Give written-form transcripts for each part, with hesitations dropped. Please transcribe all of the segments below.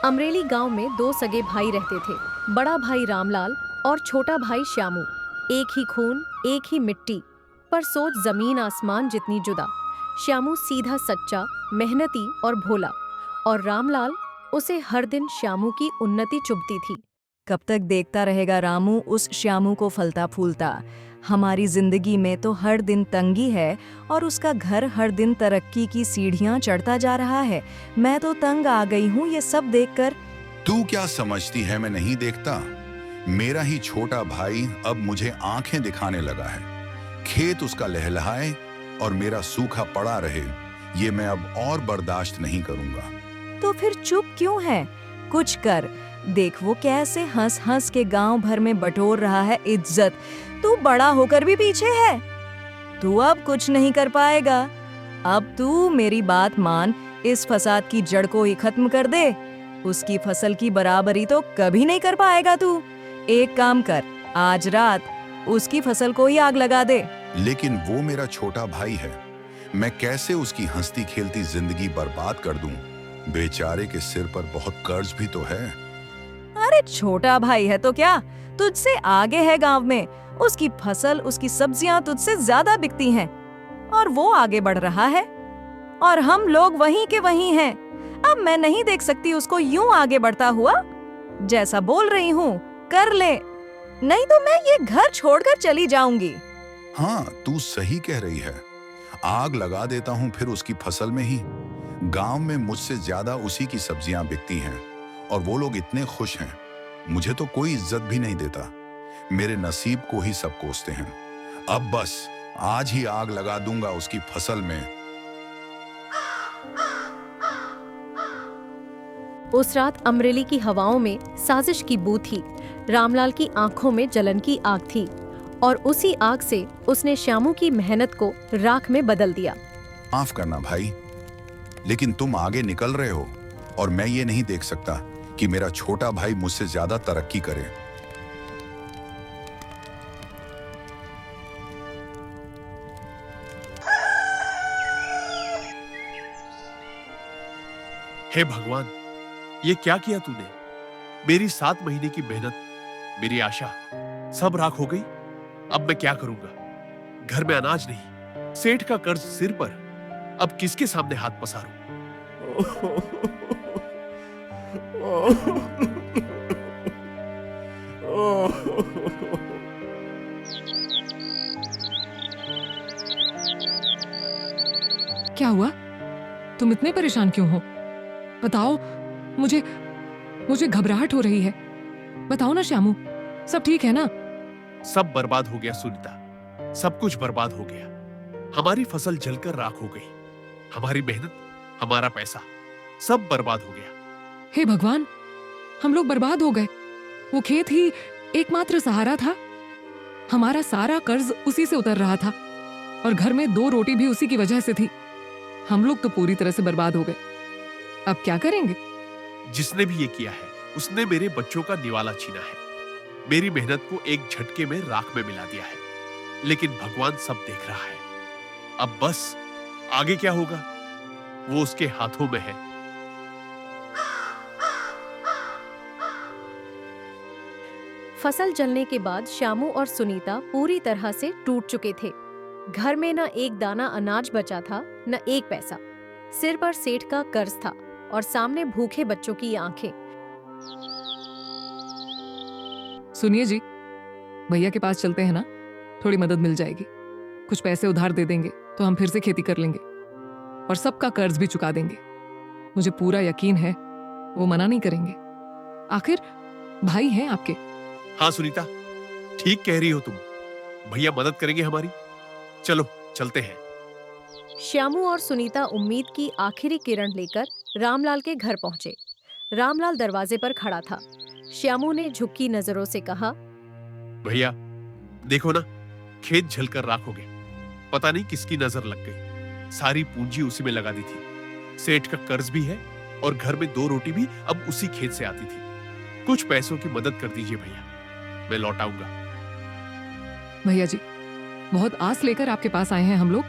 अमरेली गांव में दो सगे भाई रहते थे। बड़ा भाई रामलाल और छोटा भाई श्यामू। एक ही खून, एक ही मिट्टी, पर सोच जमीन आसमान जितनी जुदा। श्यामू सीधा सच्चा, मेहनती और भोला, और रामलाल, उसे हर दिन श्यामू की उन्नति चुभती थी। कब तक देखता रहेगा रामू उस श्यामू को फलता फूलता? हमारी जिंदगी में तो हर दिन तंगी है और उसका घर हर दिन तरक्की की सीढ़ियां चढ़ता जा रहा है। मैं तो तंग आ गई हूँ ये सब देखकर। तू क्या समझती है मैं नहीं देखता? मेरा ही छोटा भाई अब मुझे आंखें दिखाने लगा है। खेत उसका लहलहाए और मेरा सूखा पड़ा रहे, ये मैं अब और बर्दाश्त नहीं करूंगा। तो फिर चुप क्यों है? कुछ कर। देख वो कैसे हंस हंस के गांव भर में बटोर रहा है इज्जत। तू बड़ा होकर भी पीछे है। तू अब कुछ नहीं कर पाएगा। अब तू मेरी बात मान, इस फसाद की जड़ को ही खत्म कर दे। उसकी फसल की बराबरी तो कभी नहीं कर पाएगा तू। एक काम कर, आज रात उसकी फसल को ही आग लगा दे। लेकिन वो मेरा छोटा भाई है, मैं कैसे उसकी हंसती खेलती जिंदगी बर्बाद कर दूं? बेचारे के सिर पर बहुत कर्ज भी तो है। अरे छोटा भाई है तो क्या, तुझसे आगे है गांव में। उसकी फसल, उसकी सब्जियां तुझसे ज्यादा बिकती हैं और वो आगे बढ़ रहा है और हम लोग वहीं के वहीं हैं। अब मैं नहीं देख सकती उसको यूं आगे बढ़ता हुआ। जैसा बोल रही हूँ कर ले, नहीं तो मैं ये घर छोड़कर चली जाऊंगी। हाँ, तू सही कह रही है। आग लगा देता हूँ फिर उसकी फसल में ही। गांव में मुझसे ज्यादा उसी की सब्जियां बिकती हैं और वो लोग इतने खुश हैं। मुझे तो कोई इज्जत भी नहीं देता। मेरे नसीब को ही सब कोसते हैं। अब बस आज ही आग लगा दूंगा उसकी फसल में। उस रात अमरेली की हवाओं में साजिश की बू थी। रामलाल की आंखों में जलन की आग थी और उसी आग से उसने श्यामू की मेहनत को राख में बदल दिया। माफ करना भाई, लेकिन तुम आगे निकल रहे हो और मैं ये नहीं देख सकता कि मेरा छोटा भाई मुझसे ज्यादा तरक्की करे। हे भगवान, ये क्या किया तूने? मेरी 7 महीने की मेहनत, मेरी आशा सब राख हो गई। अब मैं क्या करूंगा? घर में अनाज नहीं, सेठ का कर्ज सिर पर। अब किसके सामने हाथ पसारूं? क्या हुआ? तुम इतने परेशान क्यों हो? बताओ, मुझे घबराहट हो रही है। बताओ ना श्यामू, सब ठीक है ना? सब बर्बाद हो गया सुनीता, सब कुछ बर्बाद हो गया। हमारी फसल जलकर राख हो गई। हमारी मेहनत, हमारा पैसा, सब बर्बाद हो गया। हे भगवान, हम लोग बर्बाद हो गए। वो खेत ही एकमात्र सहारा था। हमारा सारा कर्ज उसी से उतर रहा था और घर में 2 रोटी भी उसी की वजह से थी। हम लोग तो पूरी तरह से बर्बाद हो गए। अब क्या करेंगे? जिसने भी ये किया है उसने मेरे बच्चों का निवाला छीना है। मेरी मेहनत को एक झटके में राख में मिला दिया है। लेकिन भगवान सब देख रहा है। अब बस आगे क्या होगा वो उसके हाथों में है। फसल जलने के बाद श्यामू और सुनीता पूरी तरह से टूट चुके थे। घर में न एक दाना अनाज बचा था, न एक पैसा। सिर पर सेठ का कर्ज था और सामने भूखे बच्चों की आंखें। सुनिए जी, भैया के पास चलते हैं ना, थोड़ी मदद मिल जाएगी। कुछ पैसे उधार दे देंगे तो हम फिर से खेती कर लेंगे और सबका कर्ज भी चुका देंगे। मुझे पूरा यकीन है वो मना नहीं करेंगे। आखिर भाई हैं आपके। हाँ सुनीता, ठीक कह रही हो तुम। भैया मदद करेंगे हमारी। चलो चलते हैं। श्यामू और सुनीता उम्मीद की आखिरी किरण लेकर रामलाल के घर पहुंचे। रामलाल दरवाजे पर खड़ा था। श्यामू ने झुकी नजरों से कहा, भैया देखो ना, खेत जलकर राख हो गए। पता नहीं किसकी नजर लग गई। सारी पूंजी उसी में लगा दी थी। सेठ का कर्ज भी है और घर में 2 रोटी भी अब उसी खेत से आती थी। कुछ पैसों की मदद कर दीजिए भैया, मैं लौट आऊंगा। भैया जी, बहुत आस लेकर आपके पास आए हैं हम लोग।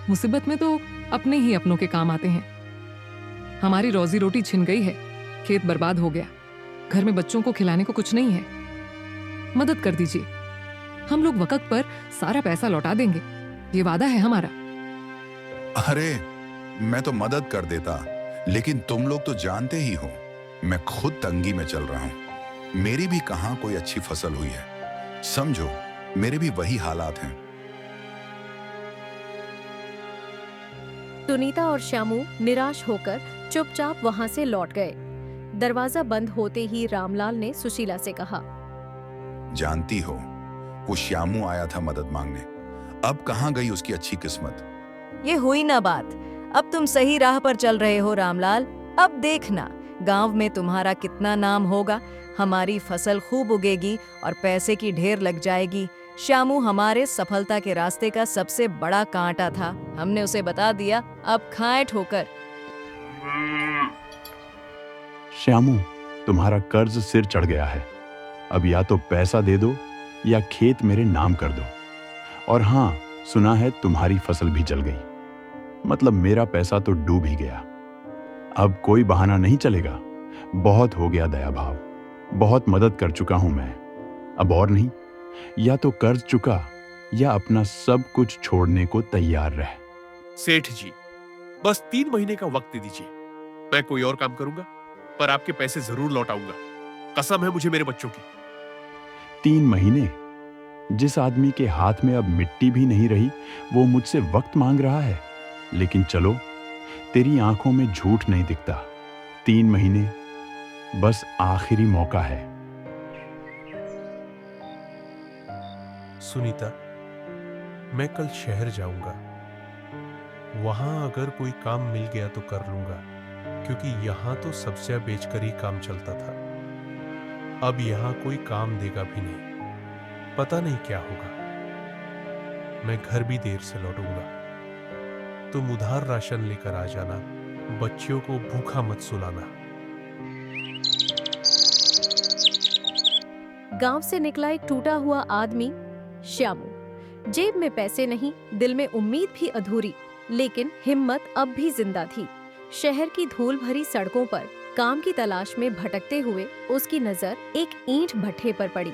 मुसीबत में तो अपने ही अपनों के काम आते हैं। हमारी रोजी रोटी छिन गई है, खेत बर्बाद हो गया, घर में बच्चों को खिलाने को कुछ नहीं है। मदद कर दीजिए, हम लोग वक्त पर सारा पैसा लौटा देंगे, ये वादा है हमारा। अरे मैं तो मदद कर देता, लेकिन तुम लोग तो जानते ही हो मैं खुद तंगी में चल रहा हूं। मेरी भी कहां कोई अच्छी फसल हुई है। समझो मेरे भी वही हालात हैं। सुनीता और श्यामू निराश होकर चुपचाप वहां से लौट गए। दरवाजा बंद होते ही रामलाल ने सुशीला से कहा, जानती हो वो श्यामू आया था मदद मांगने, अब कहां गई उसकी अच्छी किस्मत। ये हुई ना बात। अब तुम सही राह पर चल रहे हो रामलाल। अब देखना गांव में तुम्हारा कितना नाम होगा। हमारी फसल खूब उगेगी और पैसे की ढेर लग जाएगी। श्यामू हमारे सफलता के रास्ते का सबसे बड़ा कांटा था, हमने उसे बता दिया, अब खाएं ठोकर। श्यामू, तुम्हारा कर्ज सिर चढ़ गया है। अब या तो पैसा दे दो या खेत मेरे नाम कर दो। और हाँ, सुना है तुम्हारी फसल भी जल गई, मतलब मेरा पैसा तो डूब ही गया। अब कोई बहाना नहीं चलेगा। बहुत हो गया दया भाव, बहुत मदद कर चुका हूं मैं। अब और नहीं, या तो कर्ज चुका या अपना सब कुछ छोड़ने को तैयार रह। सेठ जी, बस 3 महीने का वक्त दे दीजिए, मैं कोई और काम करूंगा, पर आपके पैसे जरूर लौटाऊंगा। कसम है मुझे मेरे बच्चों की। 3 महीने? जिस आदमी के हाथ में अब मिट्टी भी नहीं रही वो मुझसे वक्त मांग रहा है। लेकिन चलो, तेरी आंखों में झूठ नहीं दिखता। 3 महीने बस आखिरी मौका है। सुनीता, मैं कल शहर जाऊंगा। वहां अगर कोई काम मिल गया तो कर लूंगा, क्योंकि यहां तो सब्जियां बेचकर ही काम चलता था। अब यहां कोई काम देगा भी नहीं, पता नहीं क्या होगा। मैं घर भी देर से लौटूंगा। तुम उधार राशन लेकर आ जाना, बच्चियों को भूखा मत सुलाना। गांव से निकला एक टूटा हुआ आदमी श्यामू। जेब में पैसे नहीं, दिल में उम्मीद भी अधूरी, लेकिन हिम्मत अब भी जिंदा थी। शहर की धूल भरी सड़कों पर काम की तलाश में भटकते हुए उसकी नजर एक ईंट भट्ठे पर पड़ी।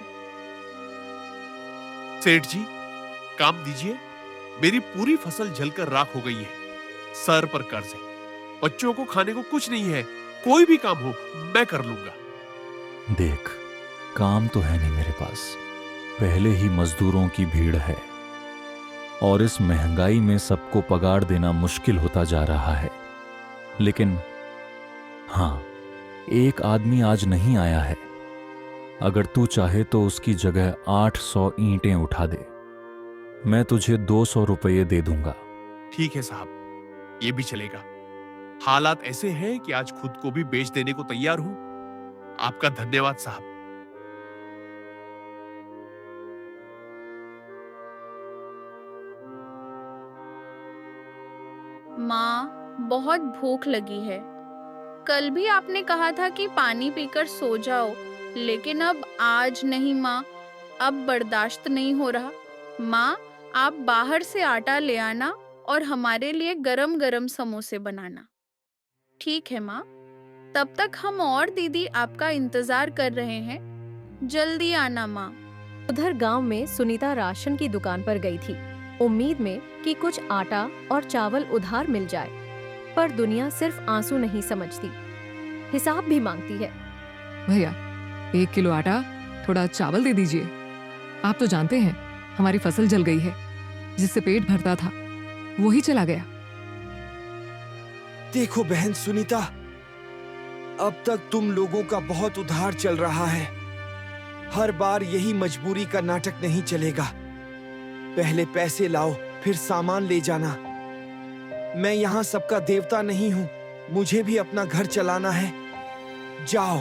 सेठ जी, काम दीजिए, मेरी पूरी फसल जलकर राख हो गई है। सर पर कर्ज है, बच्चों को खाने को कुछ नहीं है। कोई भी काम हो मैं कर लूंगा। देख, काम तो है नहीं मेरे पास, पहले ही मजदूरों की भीड़ है और इस महंगाई में सबको पगार देना मुश्किल होता जा रहा है। लेकिन हाँ, एक आदमी आज नहीं आया है। अगर तू चाहे तो उसकी जगह 800 ईंटें उठा दे, मैं तुझे 200 रुपये दे दूंगा। ठीक है साहब, ये भी चलेगा। हालात ऐसे हैं कि आज खुद को भी बेच देने को तैयार हूं। आपका धन्यवाद साहब। माँ, बहुत भूख लगी है। कल भी आपने कहा था कि पानी पीकर सो जाओ, लेकिन अब आज नहीं माँ, अब बर्दाश्त नहीं हो रहा। माँ, आप बाहर से आटा ले आना और हमारे लिए गरम गरम समोसे बनाना। ठीक है माँ, तब तक हम और दीदी आपका इंतजार कर रहे हैं। जल्दी आना माँ। उधर गांव में सुनीता राशन की दुकान पर गई थी, उम्मीद में कि कुछ आटा और चावल उधार मिल जाए। पर दुनिया सिर्फ आंसू नहीं समझती, हिसाब भी मांगती है। भैया, 1 किलो आटा, थोड़ा चावल दे दीजिए। आप तो जानते हैं हमारी फसल जल गई है, जिससे पेट भरता था वो ही चला गया। देखो बहन सुनीता, अब तक तुम लोगों का बहुत उधार चल रहा है। हर बार यही मजबूरी का नाटक नहीं चलेगा। पहले पैसे लाओ, फिर सामान ले जाना। मैं यहाँ सबका देवता नहीं हूँ, मुझे भी अपना घर चलाना है। जाओ।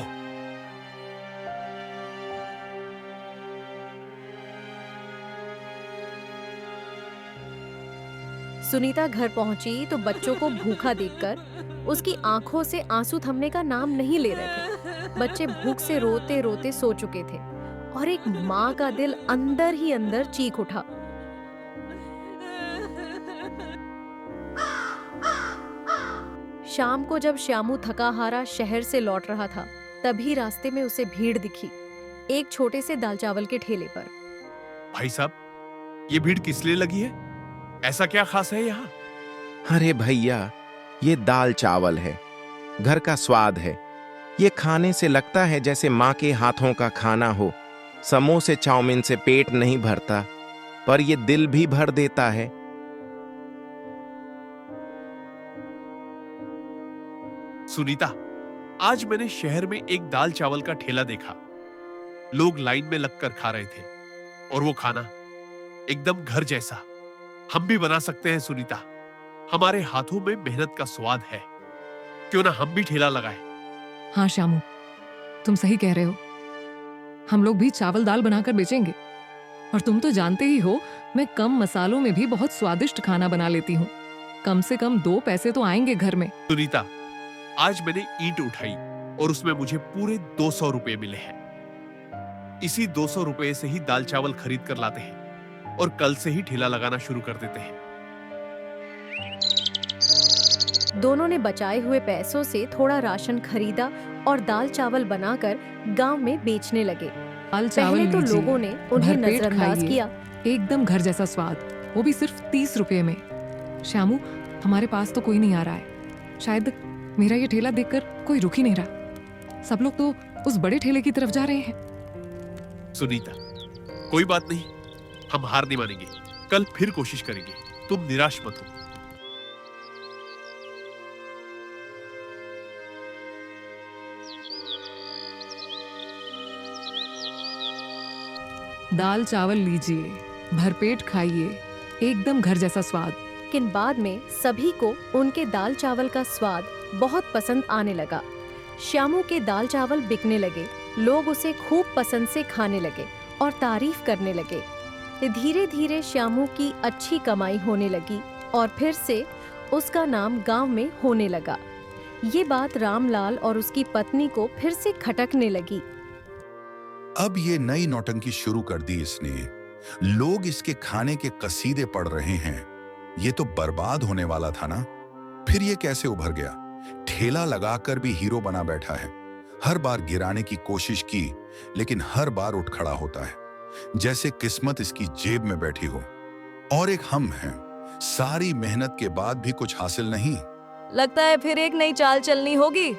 सुनीता घर पहुंची तो बच्चों को भूखा देखकर उसकी आंखों से आंसू थमने का नाम नहीं ले रहे थे। बच्चे भूख से रोते रोते सो चुके थे और एक माँ का दिल अंदर ही अंदर चीख उठा। शाम को जब श्यामू थका हारा शहर से लौट रहा था, तभी रास्ते में उसे भीड़ दिखी, एक छोटे से दाल चावल के ठेले पर। भाई साहब, ये भीड़ किस लिए लगी है? ऐसा क्या खास है यहाँ? अरे भैया, ये दाल चावल है, घर का स्वाद है। ये खाने से लगता है जैसे माँ के हाथों का खाना हो। समोसे चाउमीन से पेट नहीं भरता, पर ये दिल भी भर देता है। सुनीता, आज मैंने शहर में एक दाल चावल का ठेला देखा। लोग लाइन में लगकर खा रहे थे और वो खाना एकदम घर जैसा। हम भी बना सकते हैं सुनीता। हमारे हाथों में मेहनत का स्वाद है। क्यों ना हम भी ठेला लगाएं? हाँ श्यामू, तुम सही कह रहे हो। हम लोग भी चावल दाल बनाकर बेचेंगे। और तुम तो जानते ही हो, मैं कम मसालों में भी बहुत स्वादिष्ट खाना बना लेती हूँ। कम से कम 2 पैसे तो आएंगे घर में। सुनीता, आज मैंने ईंट उठाई और उसमें मुझे पूरे 200 रुपए मिले हैं। इसी 200 रुपए से ही दाल चावल खरीद कर लाते हैं और कल से ही ठेला लगाना शुरू कर देते हैं। दोनों ने बचाए हुए पैसों से थोड़ा राशन खरीदा और दाल चावल बनाकर गांव में बेचने लगे। दाल चावल पहले तो लीजिए, लोगों ने उन्हें भरपेट नजरअंदाज खाइए। किया। एकदम घर जैसा स्वाद, वो भी सिर्फ 30 रुपए में। श्यामू, हमारे पास तो कोई नहीं आ रहा है। शायद मेरा ये ठेला देखकर कोई रुक ही नहीं रहा। सब लोग तो उस बड़े ठेले की तरफ जा रहे हैं। सुनीता, कोई बात नहीं, हम हार नहीं मानेंगे। कल फिर कोशिश करेंगे। तुम निराश मत हो। दाल चावल लीजिए, भरपेट खाइए, एकदम घर जैसा स्वाद। लेकिन बाद में सभी को उनके दाल चावल का स्वाद बहुत पसंद आने लगा। श्यामू के दाल चावल बिकने लगे, लोग उसे खूब पसंद से खाने लगे और तारीफ करने लगे। धीरे धीरे श्यामू की अच्छी कमाई होने लगी और फिर से उसका नाम गांव में होने लगा। ये बात रामलाल और उसकी पत्नी को फिर से खटकने लगी। अब ये नई नौटंकी शुरू कर दी इसने। लोग इसके खाने के कसीदे पढ़ रहे हैं। ये तो बर्बाद होने वाला था ना, फिर ये कैसे उभर गया? ठेला लगाकर भी हीरो बना बैठा है। हर बार गिराने की कोशिश की, लेकिन हर बार उठ खड़ा होता है, जैसे किस्मत इसकी जेब में बैठी हो। और एक हम हैं, सारी मेहनत के बाद भी कुछ हासिल नहीं। लगता है फिर एक नई चाल चलनी होगी।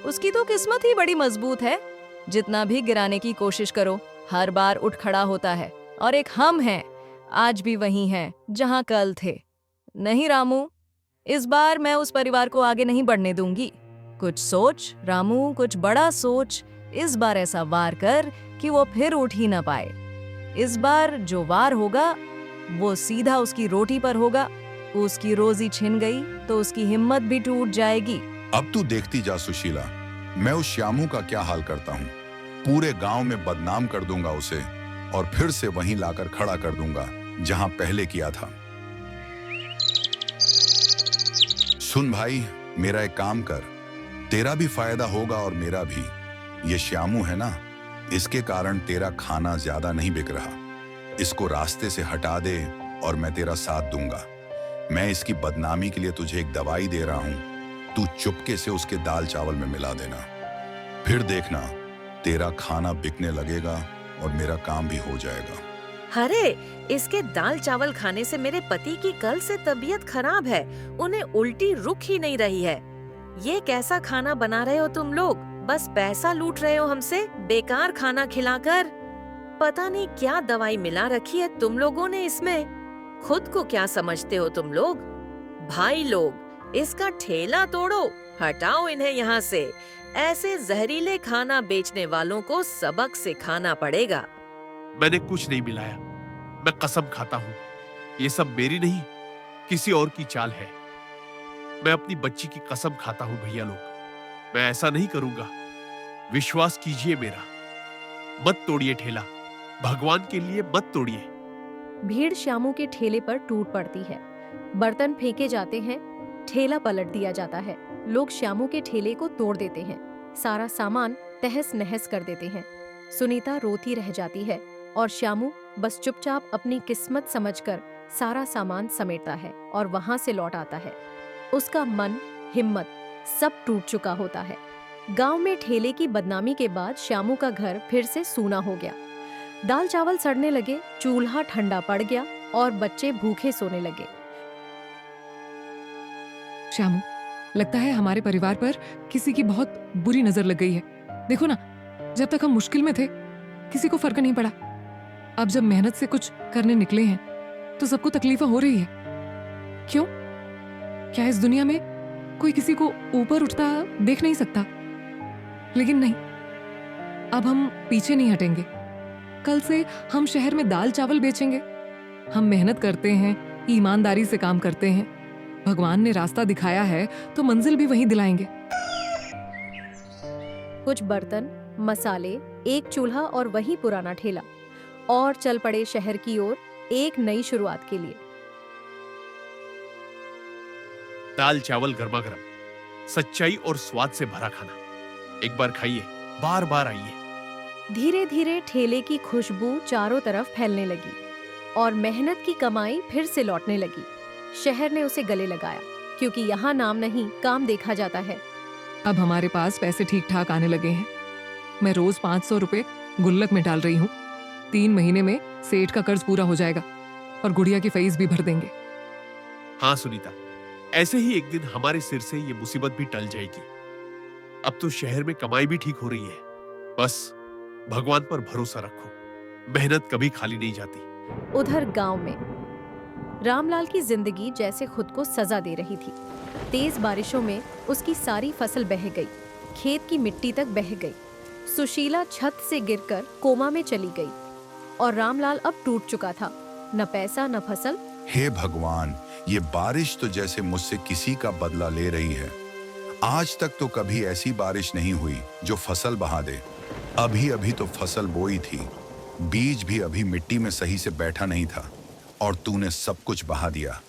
उसकी तो किस्मत ही बड़ी मजबूत है। जितना भी गिराने की कोशिश करो, हर बार उठ खड़ा होता है। और एक हम हैं, आज भी वही हैं जहां कल थे। नहीं रामू, इस बार मैं उस परिवार को आगे नहीं बढ़ने दूंगी। कुछ सोच रामू, कुछ बड़ा सोच। इस बार ऐसा वार कर कि वो फिर उठ ही ना पाए। इस बार जो वार होगा वो सीधा उसकी रोटी पर होगा। उसकी रोजी छिन गई तो उसकी हिम्मत भी टूट जाएगी। अब तू देखती जा सुशीला, मैं उस श्यामू का क्या हाल करता हूँ। पूरे गांव में बदनाम कर दूंगा उसे और फिर से वहीं लाकर खड़ा कर दूंगा जहां पहले किया था। सुन भाई, मेरा एक काम कर, तेरा भी फायदा होगा और मेरा भी। ये श्यामू है ना, इसके कारण तेरा खाना ज्यादा नहीं बिक रहा। इसको रास्ते से हटा दे और मैं तेरा साथ दूंगा। मैं इसकी बदनामी के लिए तुझे एक दवाई दे रहा हूं, तू चुपके से उसके दाल चावल में मिला देना। फिर देखना, तेरा खाना बिकने लगेगा और मेरा काम भी हो जाएगा। अरे, इसके दाल चावल खाने से मेरे पति की कल से तबीयत खराब है। उन्हें उल्टी रुक ही नहीं रही है। ये कैसा खाना बना रहे हो तुम लोग? बस पैसा लूट रहे हो हमसे, बेकार खाना खिलाकर। पता नहीं क्या दवाई मिला रखी है तुम लोगों ने इसमें। खुद को क्या समझते हो तुम लोग? भाई लोग, इसका ठेला तोड़ो, हटाओ इन्हें यहाँ से। ऐसे जहरीले खाना बेचने वालों को सबक सिखाना पड़ेगा। मैंने कुछ नहीं मिलाया, मैं कसम खाता हूँ। ये सब मेरी नहीं, किसी और की चाल है। मैं अपनी बच्ची की कसम खाता हूँ भैया लोग, मैं ऐसा नहीं करूंगा। विश्वास कीजिए मेरा। मत तोड़िए ठेला, भगवान के लिए मत तोड़िए। भीड़ श्यामू के ठेले पर टूट पड़ती है। बर्तन फेंके जाते हैं, ठेला पलट दिया जाता है। लोग श्यामू के ठेले को तोड़ देते हैं, सारा सामान तहस नहस कर देते हैं। सुनीता रोती रह जाती है और श्यामू बस चुपचाप अपनी किस्मत समझकर सारा सामान समेटता है और वहां से लौट आता है। उसका मन, हिम्मत सब टूट चुका होता है। गांव में ठेले की बदनामी के बाद श्यामू का घर फिर से सूना हो गया। दाल चावल सड़ने लगे, चूल्हा ठंडा पड़ गया और बच्चे भूखे सोने लगे। श्यामू, लगता है हमारे परिवार पर किसी की बहुत बुरी नजर लग गई है। देखो ना, जब तक हम मुश्किल में थे किसी को फर्क नहीं पड़ा। अब जब मेहनत से कुछ करने निकले हैं तो सबको तकलीफें हो रही है। क्यों? क्या इस दुनिया में कोई किसी को ऊपर उठता देख नहीं सकता? लेकिन नहीं, अब हम पीछे नहीं हटेंगे। कल से हम शहर में दाल चावल बेचेंगे। हम मेहनत करते हैं, ईमानदारी से काम करते हैं। भगवान ने रास्ता दिखाया है तो मंजिल भी वहीं दिलाएंगे। कुछ बर्तन, मसाले, एक चूल्हा और वही पुराना ठेला, और चल पड़े शहर की ओर एक नई शुरुआत के लिए। दाल चावल गर्मा गर्म, सच्चाई और स्वाद से भरा खाना। एक बार खाइए, बार बार आइए। धीरे धीरे ठेले की खुशबू चारों तरफ फैलने लगी और मेहनत की कमाई फिर से लौटने लगी। शहर ने उसे गले लगाया, क्योंकि यहाँ नाम नहीं काम देखा जाता है। अब हमारे पास पैसे ठीक ठाक आने लगे हैं। मैं रोज 500 रुपए गुल्लक में डाल रही हूँ। 3 महीने में सेठ का कर्ज पूरा हो जाएगा और गुड़िया की फीस भी भर देंगे। हाँ सुनीता, ऐसे ही एक दिन हमारे सिर से ये मुसीबत भी टल जाएगी। अब तो शहर में कमाई भी ठीक हो रही है। बस भगवान पर भरोसा रखो, मेहनत कभी खाली नहीं जाती। उधर गांव में रामलाल की जिंदगी जैसे खुद को सजा दे रही थी। तेज बारिशों में उसकी सारी फसल बह गई, खेत की मिट्टी तक बह गई। सुशीला छत से गिरकर कोमा में चली गई और रामलाल अब टूट चुका था, न पैसा न फसल। हे भगवान, ये बारिश तो जैसे मुझसे किसी का बदला ले रही है। आज तक तो कभी ऐसी बारिश नहीं हुई जो फसल बहा दे। अभी अभी तो फसल बोई थी, बीज भी अभी मिट्टी में सही से बैठा नहीं था और तूने सब कुछ बहा दिया।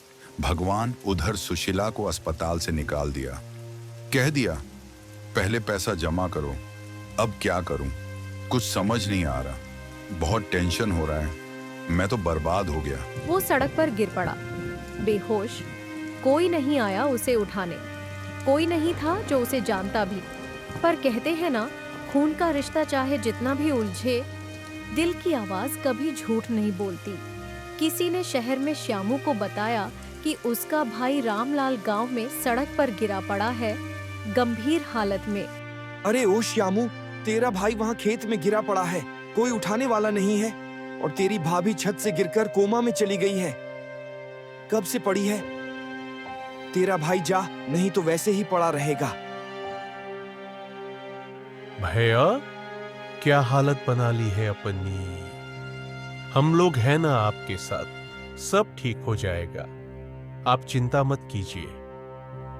भगवान, उधर सुशीला को अस्पताल से निकाल दिया। कह दिया पहले पैसा जमा करो। अब क्या करूं? कुछ समझ नहीं आ रहा, बहुत टेंशन हो रहा है। मैं तो बर्बाद हो गया। वो सड़क पर गिर पड़ा, बेहोश। कोई नहीं आया उसे उठाने, कोई नहीं था जो उसे जानता भी। पर कहते हैं ना, खून का रिश्ता चाहे जितना भी उलझे, दिल की आवाज कभी झूठ नहीं बोलती। किसी ने शहर में श्यामू को बताया कि उसका भाई रामलाल गांव में सड़क पर गिरा पड़ा है, गंभीर हालत में। अरे ओ श्यामू, तेरा भाई वहाँ खेत में गिरा पड़ा है, कोई उठाने वाला नहीं है। और तेरी भाभी छत से गिरकर कोमा में चली गई है। कब से पड़ी है? तेरा भाई जा, नहीं तो वैसे ही पड़ा रहेगा। भैया, क्या हालत बना ली है अपनी। हम लोग हैं ना आपके साथ, सब ठीक हो जाएगा, आप चिंता मत कीजिए।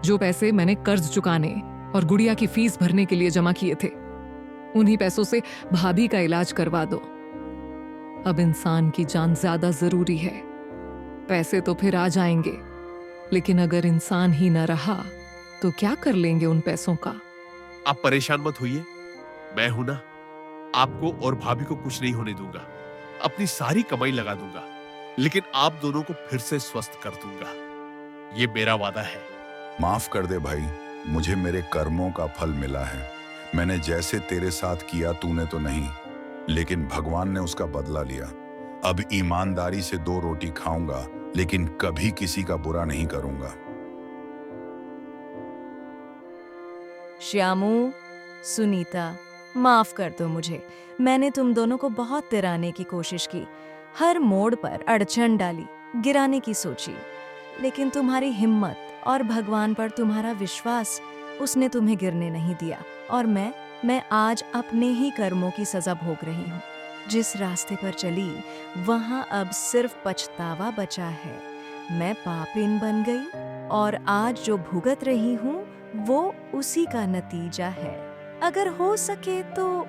जो पैसे मैंने कर्ज चुकाने और गुड़िया की फीस भरने के लिए जमा किए थे, उन्हीं पैसों से भाभी का इलाज करवा दो। अब इंसान की जान ज्यादा जरूरी है। पैसे तो फिर आ जाएंगे, लेकिन अगर इंसान ही न रहा तो क्या कर लेंगे उन पैसों का? आप परेशान मत होइए, मैं हूं ना। आपको और भाभी को कुछ नहीं होने दूंगा। अपनी सारी कमाई लगा दूंगा, लेकिन आप दोनों को फिर से स्वस्थ कर दूंगा। ये मेरा वादा है। माफ कर दे भाई, मुझे मेरे कर्मों का फल मिला है। मैंने जैसे तेरे साथ किया तूने तो नहीं, लेकिन भगवान ने उसका बदला लिया। अब ईमानदारी से 2 रोटी खाऊंगा, लेकिन कभी किसी का बुरा नहीं करूंगा। श्यामू, सुनीता, माफ कर दो मुझे। मैंने तुम दोनों को बहुत तिराने की कोशिश की, हर मोड़ पर अड़चन डाली, गिराने की सोची, लेकिन तुम्हारी हिम्मत और भगवान पर तुम्हारा विश्वास, उसने तुम्हें गिरने नहीं दिया। और मैं आज अपने ही कर्मों की सजा भोग रही हूँ। जिस रास्ते पर चली वहाँ अब सिर्फ पछतावा बचा है। मैं पापिन बन गई और आज जो भुगत रही हूँ वो उसी का नतीजा है। अगर हो सके तो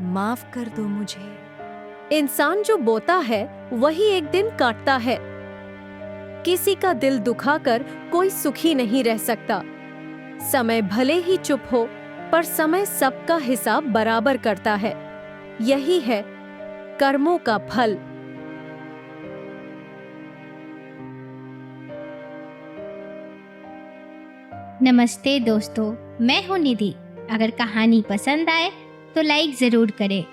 माफ कर दो मुझे। इंसान जो बोता है वही एक दिन काटता है। किसी का दिल दुखाकर कोई सुखी नहीं रह सकता। समय भले ही चुप हो, पर समय सबका हिसाब बराबर करता है। यही है कर्मों का फल। नमस्ते दोस्तों, मैं हूँ निधि। अगर कहानी पसंद आए तो लाइक ज़रूर करें